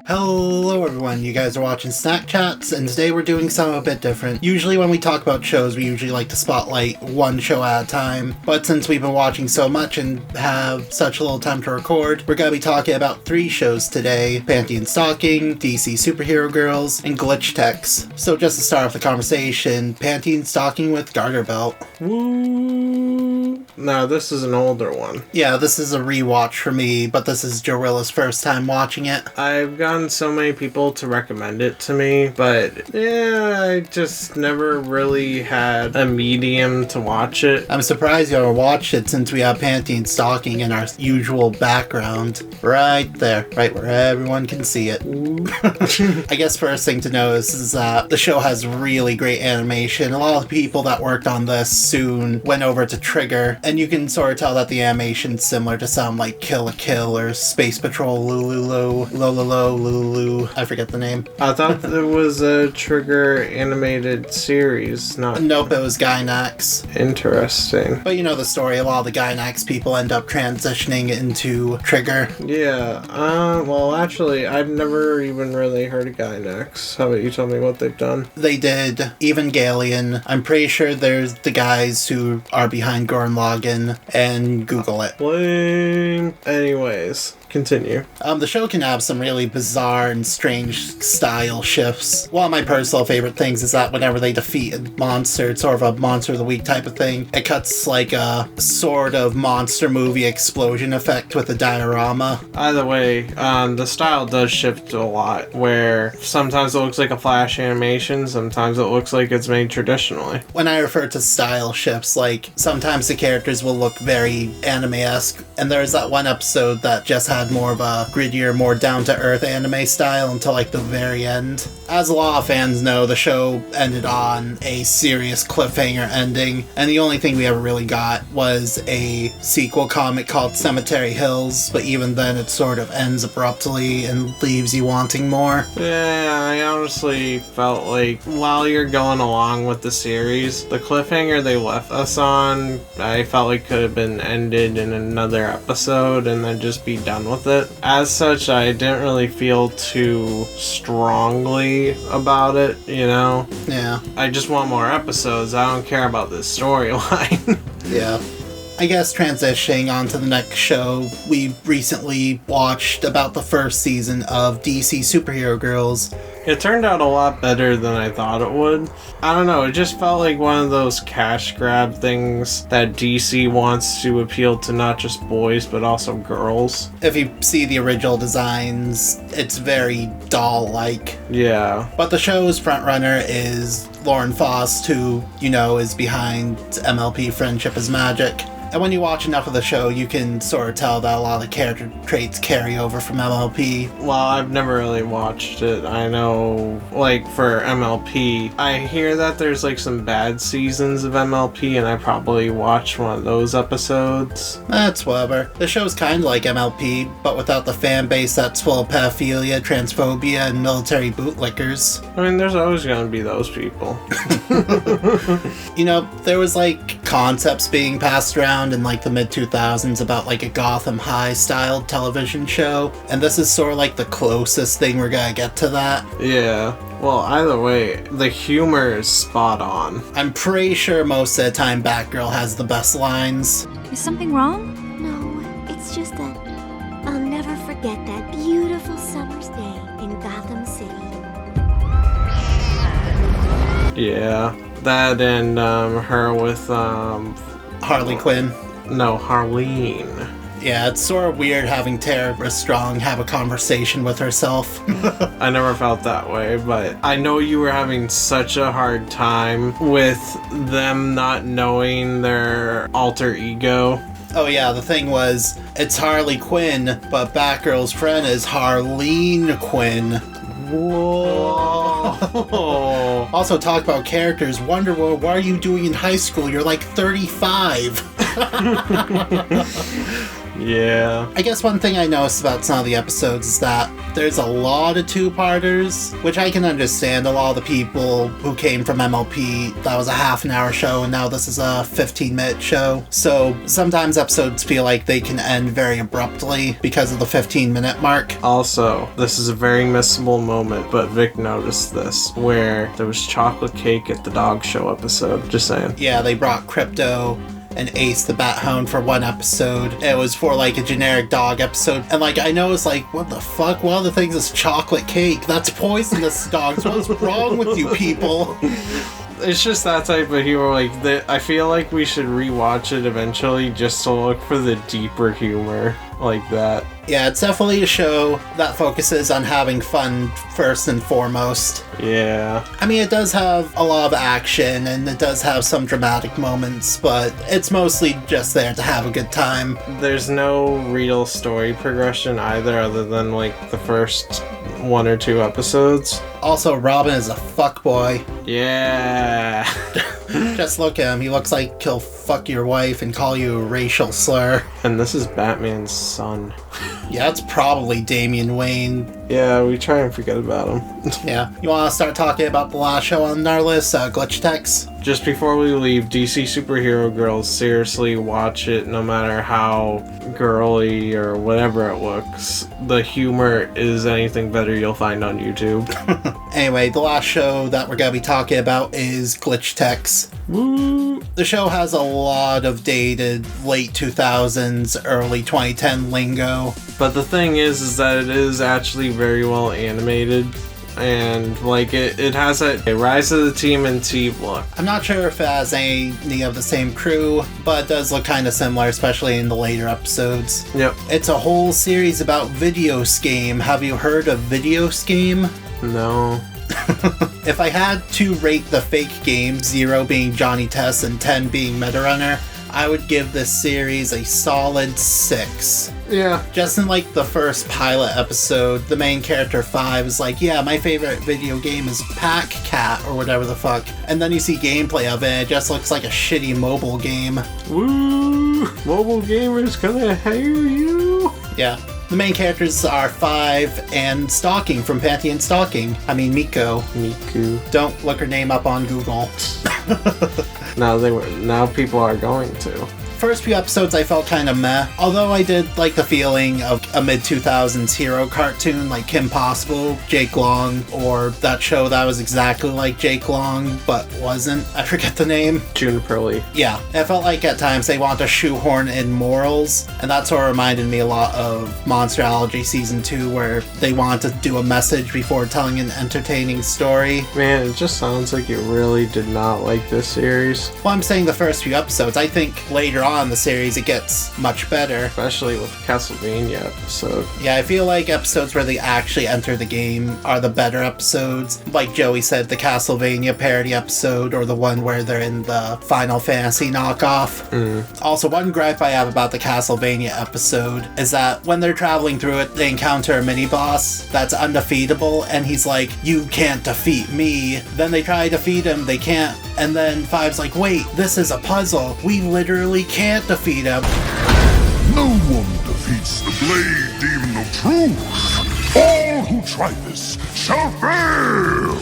Hello everyone, you guys are watching Snack Chats, and today we're doing something a bit different. Usually when we talk about shows, we usually like to spotlight one show at a time, but since we've been watching so much and have such a little time to record, we're going to be talking about 3 shows today: Panty and Stocking, DC Superhero Girls, and Glitch Techs. So just to start off the conversation, Panty and Stocking with Garter Belt. Woo! No, this is an older one. Yeah, this is a rewatch for me, but this is Jorilla's first time watching it. I've gotten so many people to recommend it to me, but yeah, I just never really had a medium to watch it. I'm surprised you ever watched it since we have Panty and Stocking in our usual background. Right there, right where everyone can see it. I guess first thing to notice is that the show has really great animation. A lot of the people that worked on this soon went over to Trigger, and you can sort of tell that the animation's similar to something like Kill la Kill or Space Patrol Lulu. I forget the name. I thought it was a Trigger animated series, not... Nope, it was Gainax. Interesting. But you know the story, a lot of the Gainax people end up transitioning into Trigger. Yeah, well actually, I've never even really heard of Gainax. How about you tell me what they've done? They did Evangelion. I'm pretty sure there's the guys who are behind Gurren Lagann, and Google it. Lame. Anyways, continue. The show can have some really bizarre and strange style shifts. One of my personal favorite things is that whenever they defeat a monster, it's sort of a monster of the week type of thing. It cuts like a sort of monster movie explosion effect with a diorama. Either way, the style does shift a lot, where sometimes it looks like a flash animation, sometimes it looks like it's made traditionally. When I refer to style shifts, like sometimes the characters will look very anime-esque, and there's that one episode that just had more of a grittier, more down-to-earth anime style until like the very end. As a lot of fans know, the show ended on a serious cliffhanger ending, and the only thing we ever really got was a sequel comic called Cemetery Hills, but even then it sort of ends abruptly and leaves you wanting more. Yeah, I honestly felt like while you're going along with the series, the cliffhanger they left us on, I felt like could have been ended in another episode and then just be done with it. As such, I didn't really feel too strongly about it, you know? Yeah. I just want more episodes. I don't care about this storyline. Yeah. I guess transitioning on to the next show, we recently watched about the first season of DC Superhero Girls. It turned out a lot better than I thought it would. I don't know, it just felt like one of those cash grab things that DC wants to appeal to not just boys, but also girls. If you see the original designs, it's very doll-like. Yeah. But the show's frontrunner is Lauren Faust, who, you know, is behind MLP Friendship is Magic. And when you watch enough of the show, you can sort of tell that a lot of the character traits carry over from MLP. Well, I've never really watched it. I know, like, for MLP, I hear that there's, like, some bad seasons of MLP, and I probably watched one of those episodes. That's whatever. The show's kind of like MLP, but without the fan base that's full of pedophilia, transphobia, and military bootlickers. I mean, there's always gonna be those people. You know, there was, like, concepts being passed around in like the mid-2000s about like a Gotham High style television show, and this is sort of like the closest thing we're gonna get to that. Yeah. Well, either way, the humor is spot on. I'm pretty sure most of the time Batgirl has the best lines. Is something wrong? No, it's just that I'll never forget that beautiful summer's day in Gotham City. Yeah. That and her with Harley Quinn. No, Harleen. Yeah, it's sort of weird having Tara Strong have a conversation with herself. I never felt that way, but I know you were having such a hard time with them not knowing their alter ego. Oh yeah, the thing was, it's Harley Quinn, but Batgirl's friend is Harleen Quinn. Whoa. Also, talk about characters. Wonder Woman, what are you doing in high school? You're like 35. Yeah. I guess one thing I noticed about some of the episodes is that there's a lot of two-parters, which I can understand. A lot of the people who came from MLP, that was a half an hour show, and now this is a 15-minute show. So sometimes episodes feel like they can end very abruptly because of the 15-minute mark. Also, this is a very missable moment, but Vic noticed this, where there was chocolate cake at the dog show episode. Just saying. Yeah, they brought Crypto and Ace the Bat Hound for one episode. It was for like a generic dog episode. And like, I know it's like, what the fuck? One of the things is chocolate cake. That's poisonous, dogs. What's wrong with you people? It's just that type of humor. Like, I feel like we should rewatch it eventually just to look for the deeper humor like that. Yeah, it's definitely a show that focuses on having fun first and foremost. Yeah. I mean, it does have a lot of action and it does have some dramatic moments, but it's mostly just there to have a good time. There's no real story progression either, other than like the first 1 or 2 episodes. Also, Robin is a fuckboy. Yeah. Just look at him. He looks like he'll fuck your wife and call you a racial slur. And this is Batman's son. Yeah, it's probably Damian Wayne. Yeah, we try and forget about him. Yeah. You want to start talking about the last show on our list, Glitch Techs? Just before we leave, DC Superhero Girls, seriously watch it no matter how girly or whatever it looks. The humor is anything better you'll find on YouTube. Anyway, the last show that we're going to be talking about is Glitch Techs. Woo! The show has a lot of dated late 2000s, early 2010 lingo. But the thing is that it is actually very well animated. And like it has a Rise of the TMNT look. I'm not sure if it has any of the same crew, but it does look kind of similar, especially in the later episodes. Yep. It's a whole series about Videos Game. Have you heard of Videos Game? No. If I had to rate the fake game, 0 being Johnny Test and 10 being Metarunner, I would give this series a solid 6. Yeah. Just in like the first pilot episode, the main character 5 is like, yeah, my favorite video game is Pack Cat or whatever the fuck. And then you see gameplay of it, it just looks like a shitty mobile game. Woo! Mobile gamers gonna hire you? Yeah. The main characters are 5 and Stalking from Pantheon Stalking. I mean, Miko. Miku. Don't look her name up on Google. Now people are going to. First few episodes I felt kind of meh, although I did like the feeling of a mid-2000s hero cartoon like Kim Possible, Jake Long, or that show that was exactly like Jake Long but wasn't. I forget the name. Juniper Lee. Yeah, it felt like at times they want to shoehorn in morals, and that sort of reminded me a lot of Monsterology Season 2 where they want to do a message before telling an entertaining story. Man, it just sounds like you really did not like this series. Well, I'm saying the first few episodes. I think later on in the series it gets much better. Especially with the Castlevania episode. Yeah, I feel like episodes where they actually enter the game are the better episodes. Like Joey said, the Castlevania parody episode, or the one where they're in the Final Fantasy knockoff. Also, one gripe I have about the Castlevania episode is that when they're traveling through it, they encounter a mini-boss that's undefeatable, and he's like, you can't defeat me. Then they try to defeat him, they can't. And then Five's like, wait, this is a puzzle. We literally can't defeat him. No one defeats the Blade Demon of Truth. All who try this shall fail.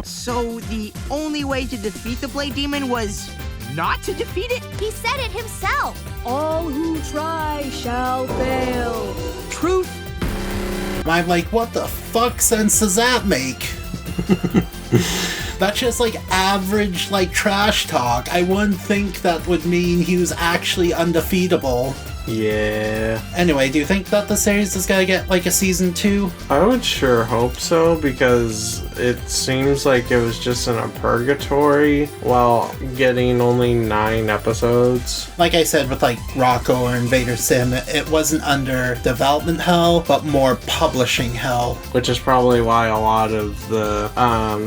So the only way to defeat the Blade Demon was not to defeat it? He said it himself. All who try shall fail. Truth? I'm like, what the fuck sense does that make? That's just like average, like, trash talk. I wouldn't think that would mean he was actually undefeatable. Yeah. Anyway, do you think that the series is gonna get like a season 2? I would sure hope so, because it seems like it was just in a purgatory while getting only 9 episodes. Like I said with like Rocco or Invader Sim, it wasn't under development hell, but more publishing hell. Which is probably why a lot of the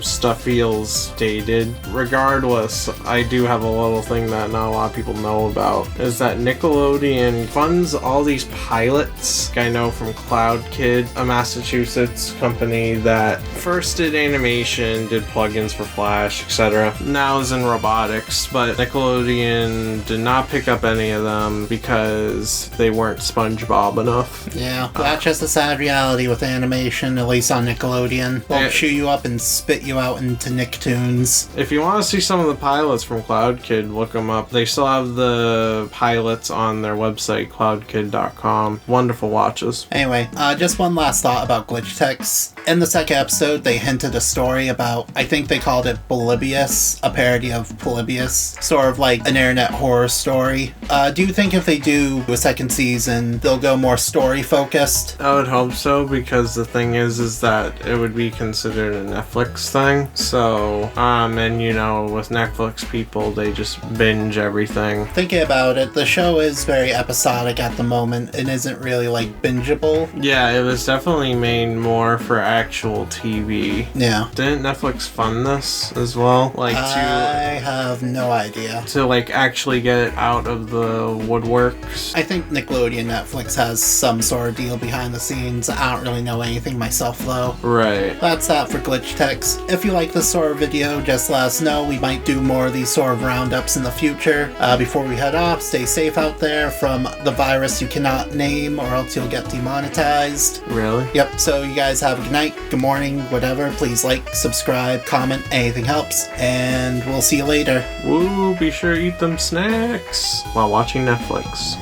stuff feels dated. Regardless, I do have a little thing that not a lot of people know about, is that Nickelodeon funds all these pilots. I know from Cloud Kid, a Massachusetts company that first did animation, did plugins for Flash, etc. Now is in robotics, but Nickelodeon did not pick up any of them because they weren't SpongeBob enough. Yeah, that's just a sad reality with animation, at least on Nickelodeon. They'll chew you up and spit you out into Nicktoons. If you want to see some of the pilots from Cloud Kid, look them up. They still have the pilots on their website, cloudkid.com. Wonderful watches. Anyway, just one last thought about glitch text. In the second episode, they hinted a story about, I think they called it Polybius, a parody of Polybius, sort of like an internet horror story. Do you think if they do a second season, they'll go more story focused? I would hope so, because the thing is that it would be considered a Netflix thing. So, and you know, with Netflix people, they just binge everything. Thinking about it, the show is very episodic at the moment and isn't really like bingeable. Yeah, it was definitely made more for actual TV. Yeah. Didn't Netflix fund this as well? Like I have no idea. to like actually get it out of the woodworks? I think Nickelodeon Netflix has some sort of deal behind the scenes. I don't really know anything myself though. Right. That's that for Glitch Text. If you like this sort of video, just let us know. We might do more of these sort of roundups in the future. Before we head off, stay safe out there from the virus you cannot name or else you'll get demonetized. Really? Yep, so you guys have a good night, good morning, whatever. Please like, subscribe, comment, anything helps, and we'll see you later. Woo, be sure to eat them snacks while watching Netflix.